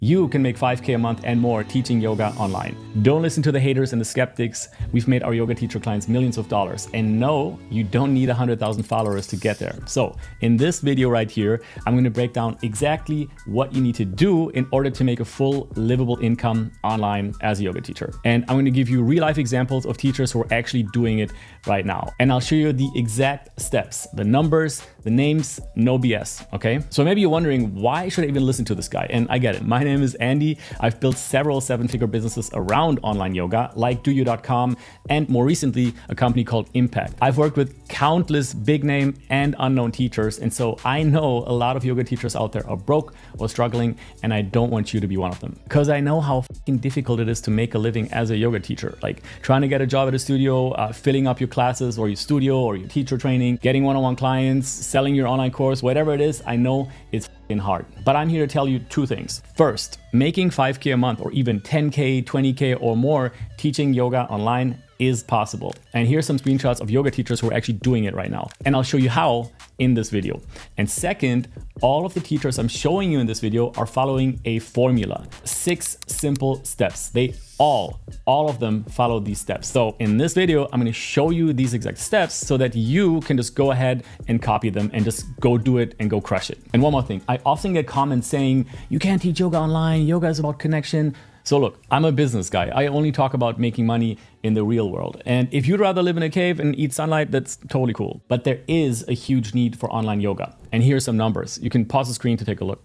You can make 5K a month and more teaching yoga online. Don't listen to the haters and the skeptics. We've made our yoga teacher clients millions of dollars. And no, you don't need 100,000 followers to get there. So in this video right here, I'm going to break down exactly what you need to do in order to make a full livable income online as a yoga teacher. And I'm going to give you real life examples of teachers who are actually doing it right now. And I'll show you the exact steps, the numbers, the names, no BS, okay? So maybe you're wondering, why should I even listen to this guy? And I get it. My name is Andy. I've built several seven-figure businesses around online yoga, like doyou.com, and more recently, a company called Impact. I've worked with countless big name and unknown teachers, and so I know a lot of yoga teachers out there are broke or struggling, and I don't want you to be one of them. Because I know how fucking difficult it is to make a living as a yoga teacher. Like trying to get a job at a studio, filling up your classes or your studio or your teacher training, getting one-on-one clients, selling your online course, whatever it is, I know it's hard. But I'm here to tell you two things. First, making 5K a month or even 10K, 20K or more teaching yoga online is possible. And here's some screenshots of yoga teachers who are actually doing it right now. And I'll show you how in this video. And second, all of the teachers I'm showing you in this video are following a formula, 6 simple steps. They all of them follow these steps. So in this video, I'm going to show you these exact steps so that you can just go ahead and copy them and just go do it and go crush it. And one more thing, I often get comments saying, you can't teach yoga online. Yoga is about connection. So look, I'm a business guy. I only talk about making money in the real world. And if you'd rather live in a cave and eat sunlight, that's totally cool. But there is a huge need for online yoga. And here's some numbers. You can pause the screen to take a look.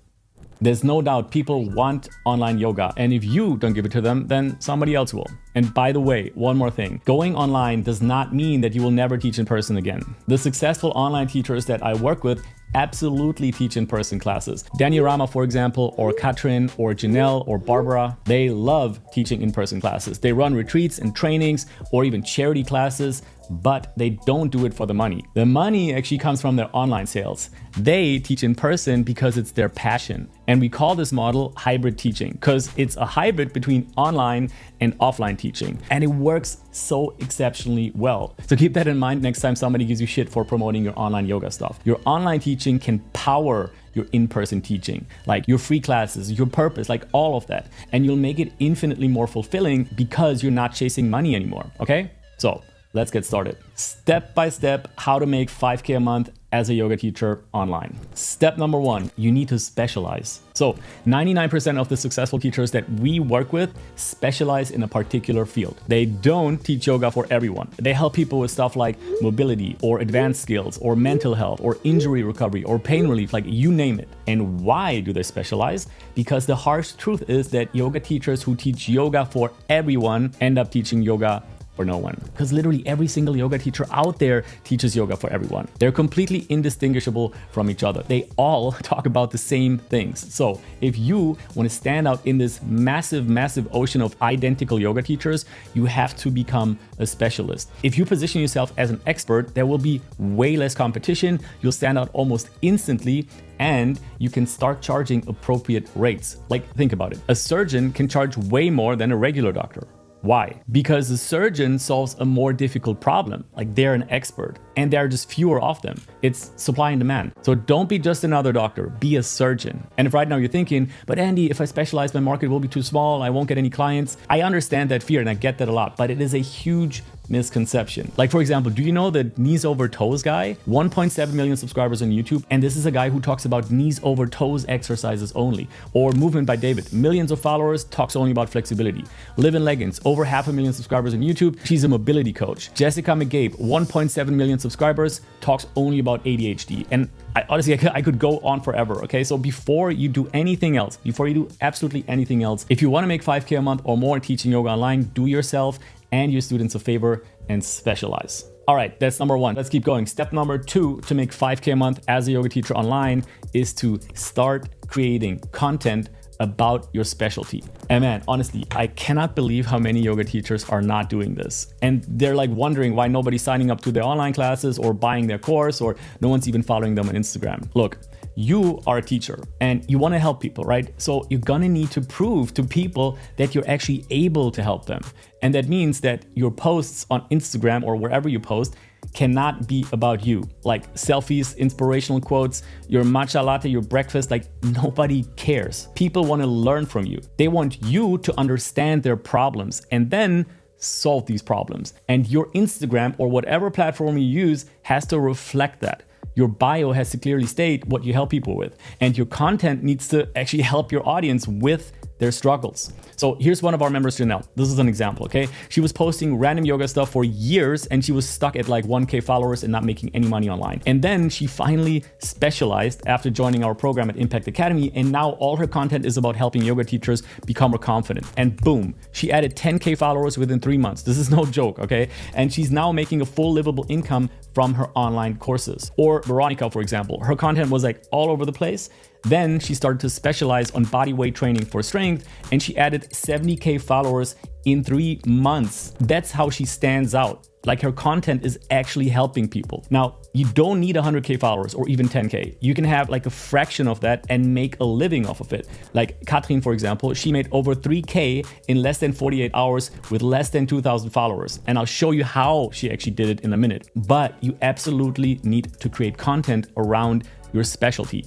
There's no doubt people want online yoga. And if you don't give it to them, then somebody else will. And by the way, one more thing, going online does not mean that you will never teach in person again. The successful online teachers that I work with absolutely teach in-person classes. Danny Rama, for example, or Katrin, or Janelle, or Barbara, they love teaching in-person classes. They run retreats and trainings, or even charity classes, but they don't do it for the money. The money actually comes from their online sales. They teach in person because it's their passion. And we call this model hybrid teaching because it's a hybrid between online and offline teaching. And it works so exceptionally well. So keep that in mind next time somebody gives you shit for promoting your online yoga stuff. Your online teaching can power your in-person teaching, like your free classes, your purpose, like all of that. And you'll make it infinitely more fulfilling because you're not chasing money anymore, okay? So let's get started. Step by step, how to make 5K a month as a yoga teacher online. Step number 1, you need to specialize. So 99% of the successful teachers that we work with specialize in a particular field. They don't teach yoga for everyone. They help people with stuff like mobility or advanced skills or mental health or injury recovery or pain relief, like you name it. And why do they specialize? Because the harsh truth is that yoga teachers who teach yoga for everyone end up teaching yoga for no one. Because literally every single yoga teacher out there teaches yoga for everyone. They're completely indistinguishable from each other. They all talk about the same things. So if you want to stand out in this massive, massive ocean of identical yoga teachers, you have to become a specialist. If you position yourself as an expert, there will be way less competition. You'll stand out almost instantly, and you can start charging appropriate rates. Like, think about it. A surgeon can charge way more than a regular doctor. Why? Because the surgeon solves a more difficult problem. Like, they're an expert and there are just fewer of them. It's supply and demand. So don't be just another doctor, be a surgeon. And if right now you're thinking, but Andy, if I specialize, my market will be too small, I won't get any clients. I understand that fear and I get that a lot, but it is a huge misconception. Like, for example, do you know the knees over toes guy? 1.7 million subscribers on YouTube. And this is a guy who talks about knees over toes exercises only. Or Movement by David, millions of followers, talks only about flexibility. Live in Leggings, over 500,000 subscribers on YouTube. She's a mobility coach. Jessica McGabe, 1.7 million subscribers, talks only about ADHD. And I could go on forever, okay? So before you do anything else, before you do absolutely anything else, if you want to make 5K a month or more teaching yoga online, do yourself and your students a favor and specialize. All right, that's number 1. Let's keep going. Step number 2 to make 5K a month as a yoga teacher online is to start creating content about your specialty. And man, honestly, I cannot believe how many yoga teachers are not doing this. And they're like wondering why nobody's signing up to their online classes or buying their course, or no one's even following them on Instagram. Look, you are a teacher and you want to help people, right? So you're gonna need to prove to people that you're actually able to help them. And that means that your posts on Instagram or wherever you post cannot be about you. Like selfies, inspirational quotes, your matcha latte, your breakfast, like nobody cares. People want to learn from you. They want you to understand their problems and then solve these problems. And your Instagram or whatever platform you use has to reflect that. Your bio has to clearly state what you help people with. And your content needs to actually help your audience with their struggles. So here's one of our members, Janelle. This is an example, okay? She was posting random yoga stuff for years and she was stuck at like 1K followers and not making any money online. And then she finally specialized after joining our program at Impact Academy, and now all her content is about helping yoga teachers become more confident. And boom, she added 10K followers within 3 months. This is no joke, okay? And she's now making a full livable income from her online courses. Or Veronica, for example, her content was like all over the place. Then she started to specialize on body weight training for strength, and she added 70K followers in 3 months. That's how she stands out. Like her content is actually helping people. Now, you don't need 100K followers or even 10K. You can have like a fraction of that and make a living off of it. Like Katrin, for example, she made over 3K in less than 48 hours with less than 2,000 followers. And I'll show you how she actually did it in a minute. But you absolutely need to create content around your specialty.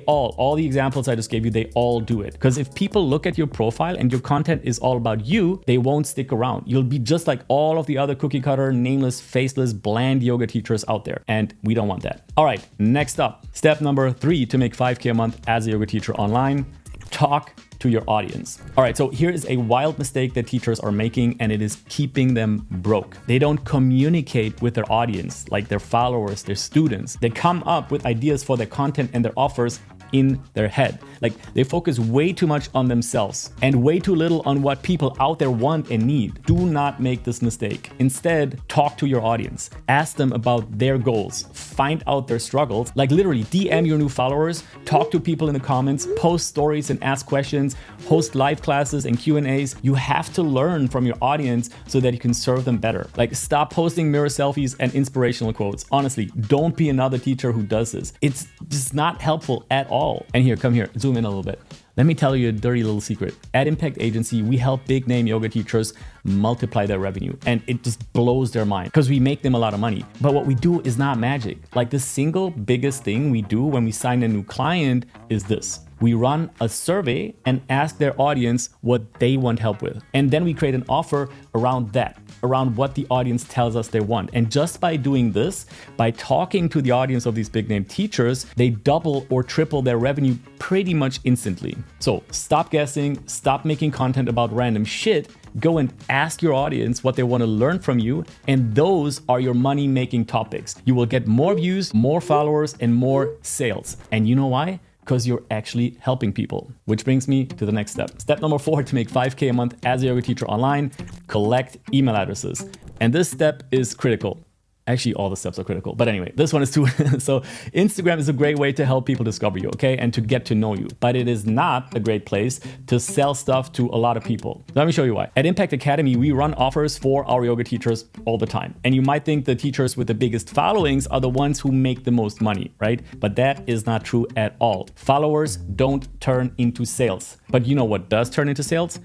All the examples I just gave you, they all do it. Because if people look at your profile and your content is all about you, they won't stick around. You'll be just like all of the other cookie cutter, nameless, faceless, bland yoga teachers out there. And we don't want that. All right, next up, step number 3 to make 5K a month as a yoga teacher online: talk to your audience. All right, so here is a wild mistake that teachers are making, and it is keeping them broke. They don't communicate with their audience, like their followers, their students. They come up with ideas for their content and their offers in their head. Like they focus way too much on themselves and way too little on what people out there want and need. Do not make this mistake. Instead, talk to your audience. Ask them about their goals. Find out their struggles. Like literally DM your new followers, talk to people in the comments, post stories and ask questions, host live classes and Q&As. You have to learn from your audience so that you can serve them better. Like stop posting mirror selfies and inspirational quotes. Honestly, don't be another teacher who does this. It's just not helpful at all. And here, come here, zoom in a little bit. Let me tell you a dirty little secret. At Impact Agency, we help big name yoga teachers multiply their revenue, and it just blows their mind because we make them a lot of money. But what we do is not magic. Like the single biggest thing we do when we sign a new client is this. We run a survey and ask their audience what they want help with. And then we create an offer around that, around what the audience tells us they want. And just by doing this, by talking to the audience of these big name teachers, they double or triple their revenue pretty much instantly. So stop guessing, stop making content about random shit. Go and ask your audience what they want to learn from you, and those are your money-making topics. You will get more views, more followers, and more sales. And you know why? Because you're actually helping people. Which brings me to the next step. Step number 4 to make 5K a month as a yoga teacher online: collect email addresses. And this step is critical. Actually, all the steps are critical. But anyway, this one is too. So Instagram is a great way to help people discover you, okay? And to get to know you. But it is not a great place to sell stuff to a lot of people. Let me show you why. At Impact Academy, we run offers for our yoga teachers all the time. And you might think the teachers with the biggest followings are the ones who make the most money, right? But that is not true at all. Followers don't turn into sales. But you know what does turn into sales?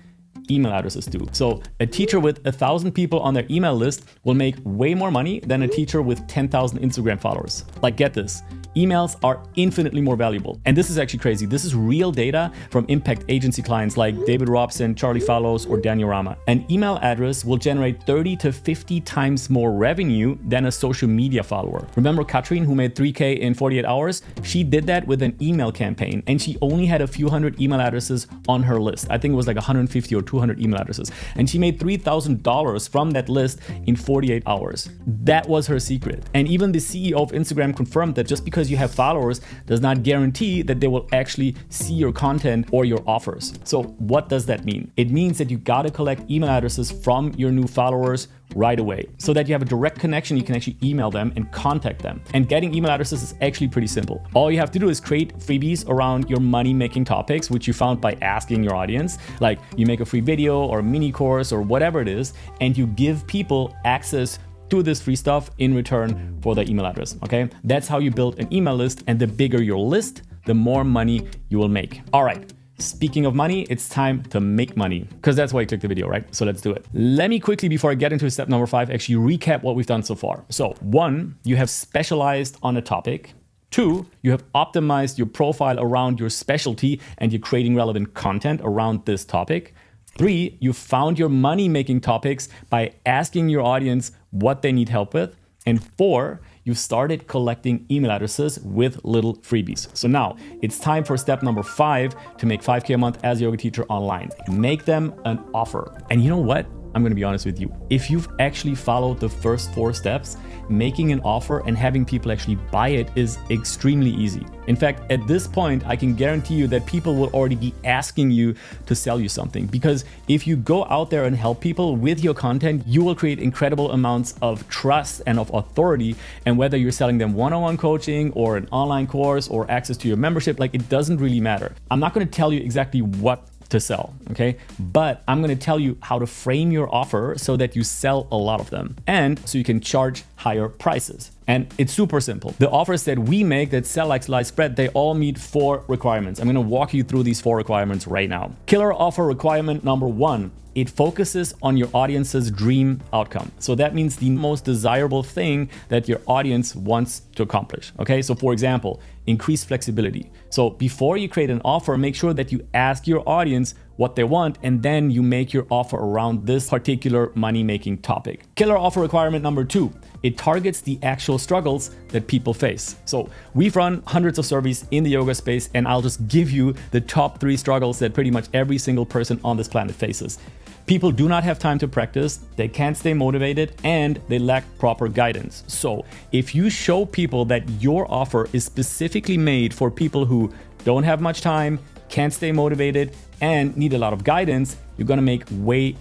Email addresses do. So a teacher with 1,000 people on their email list will make way more money than a teacher with 10,000 Instagram followers. Like, get this. Emails are infinitely more valuable. And this is actually crazy. This is real data from Impact Agency clients like David Robson, Charlie Fallows, or Daniel Rama. An email address will generate 30 to 50 times more revenue than a social media follower. Remember Katrin, who made 3K in 48 hours? She did that with an email campaign, and she only had a few hundred email addresses on her list. I think it was like 150 or 200 email addresses. And she made $3,000 from that list in 48 hours. That was her secret. And even the CEO of Instagram confirmed that just because you have followers does not guarantee that they will actually see your content or your offers. So what does that mean? It means that you gotta collect email addresses from your new followers right away so that you have a direct connection. You can actually email them and contact them. And getting email addresses is actually pretty simple. All you have to do is create freebies around your money-making topics, which you found by asking your audience. Like you make a free video or a mini course or whatever it is, and you give people access to this free stuff in return for their email address, okay? That's how you build an email list, and the bigger your list, the more money you will make. All right, speaking of money, it's time to make money, because that's why you clicked the video, right? So let's do it. Let me quickly, before I get into step number 5, actually recap what we've done so far. So 1, you have specialized on a topic. 2, you have optimized your profile around your specialty and you're creating relevant content around this topic. 3, you found your money-making topics by asking your audience what they need help with. And 4, you started collecting email addresses with little freebies. So now it's time for step number 5 to make 5K a month as a yoga teacher online. Make them an offer. And you know what? I'm going to be honest with you. If you've actually followed the first 4 steps, making an offer and having people actually buy it is extremely easy. In fact, at this point, I can guarantee you that people will already be asking you to sell you something, because if you go out there and help people with your content, you will create incredible amounts of trust and of authority. And whether you're selling them one-on-one coaching or an online course or access to your membership, like, it doesn't really matter. I'm not going to tell you exactly what to sell, okay? But I'm gonna tell you how to frame your offer so that you sell a lot of them and so you can charge higher prices. And it's super simple. The offers that we make that sell like sliced bread, they all meet 4 requirements. I'm gonna walk you through these 4 requirements right now. Killer offer requirement number 1. It focuses on your audience's dream outcome. So that means the most desirable thing that your audience wants to accomplish. Okay, so for example, increase flexibility. So before you create an offer, make sure that you ask your audience what they want, and then you make your offer around this particular money-making topic. Killer offer requirement number 2. It targets the actual struggles that people face. So we've run hundreds of surveys in the yoga space, and I'll just give you the top 3 struggles that pretty much every single person on this planet faces. People do not have time to practice, they can't stay motivated, and they lack proper guidance. So if you show people that your offer is specifically made for people who don't have much time, can't stay motivated, and need a lot of guidance, you're gonna make way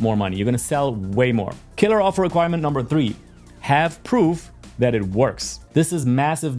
more money. You're gonna sell way more. Killer offer requirement number 3, have proof that it works. This is massive,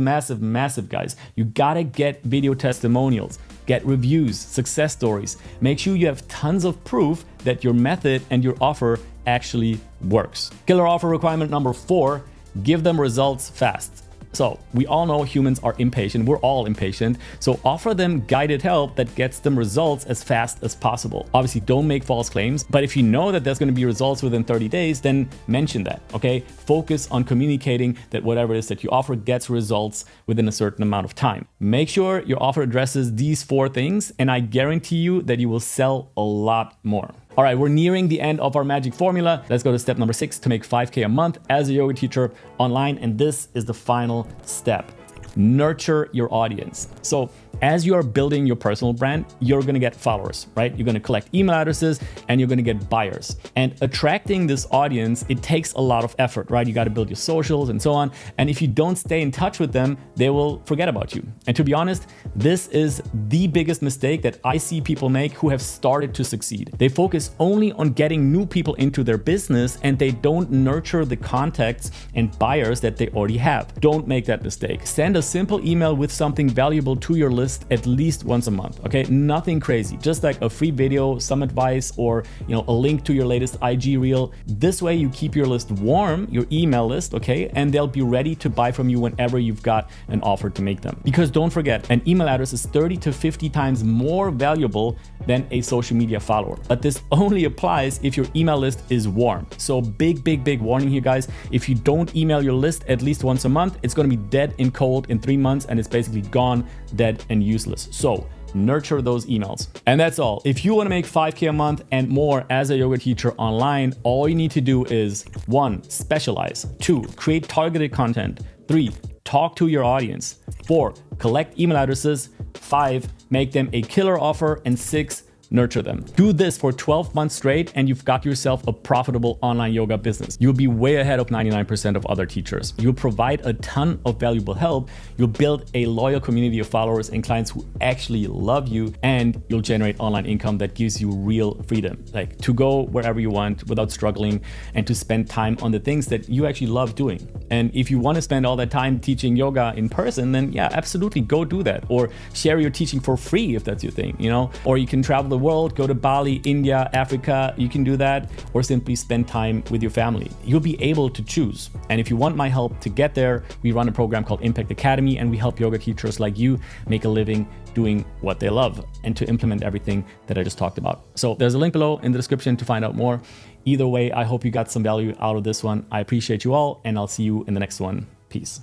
guys. You gotta get video testimonials, get reviews, success stories. Make sure you have tons of proof that your method and your offer actually works. Killer offer requirement number 4, give them results fast. So we all know humans are impatient. We're all impatient. So offer them guided help that gets them results as fast as possible. Obviously, don't make false claims, but if you know that there's going to be results within 30 days, then mention that, okay? Focus on communicating that whatever it is that you offer gets results within a certain amount of time. Make sure your offer addresses these 4 things, and I guarantee you that you will sell a lot more. All right, we're nearing the end of our magic formula. Let's go to step number 6 to make 5K a month as a yoga teacher online. And this is the final step. Nurture your audience. So as you are building your personal brand, you're going to get followers, right? You're going to collect email addresses and you're going to get buyers. And attracting this audience, it takes a lot of effort, right? You got to build your socials and so on. And if you don't stay in touch with them, they will forget about you. And to be honest, this is the biggest mistake that I see people make who have started to succeed. They focus only on getting new people into their business and they don't nurture the contacts and buyers that they already have. Don't make that mistake. Send a simple email with something valuable to your list at least once a month, okay? Nothing crazy, just like a free video, some advice, or a link to your latest IG reel. This way you keep your list warm, your email list, okay? And they'll be ready to buy from you whenever you've got an offer to make them. Because don't forget, an email address is 30 to 50 times more valuable than a social media follower. But this only applies if your email list is warm. So big warning here, guys. If you don't email your list at least once a month, it's gonna be dead and cold in 3 months, and it's basically gone, dead, and useless. So nurture those emails. And that's all. If you want to make 5K a month and more as a yoga teacher online, all you need to do is 1, specialize. 2, create targeted content. 3, talk to your audience. 4, collect email addresses. 5, make them a killer offer. And 6, nurture them. Do this for 12 months straight and you've got yourself a profitable online yoga business. You'll be way ahead of 99% of other teachers. You'll provide a ton of valuable help. You'll build a loyal community of followers and clients who actually love you, and you'll generate online income that gives you real freedom, like to go wherever you want without struggling and to spend time on the things that you actually love doing. And if you want to spend all that time teaching yoga in person, then yeah, absolutely go do that, or share your teaching for free if that's your thing, or you can travel the world, go to Bali, India, Africa, you can do that, or simply spend time with your family. You'll be able to choose. And if you want my help to get there, we run a program called Impact Academy, and we help yoga teachers like you make a living doing what they love and to implement everything that I just talked about. So there's a link below in the description to find out more. Either way, I hope you got some value out of this one. I appreciate you all, and I'll see you in the next one. Peace.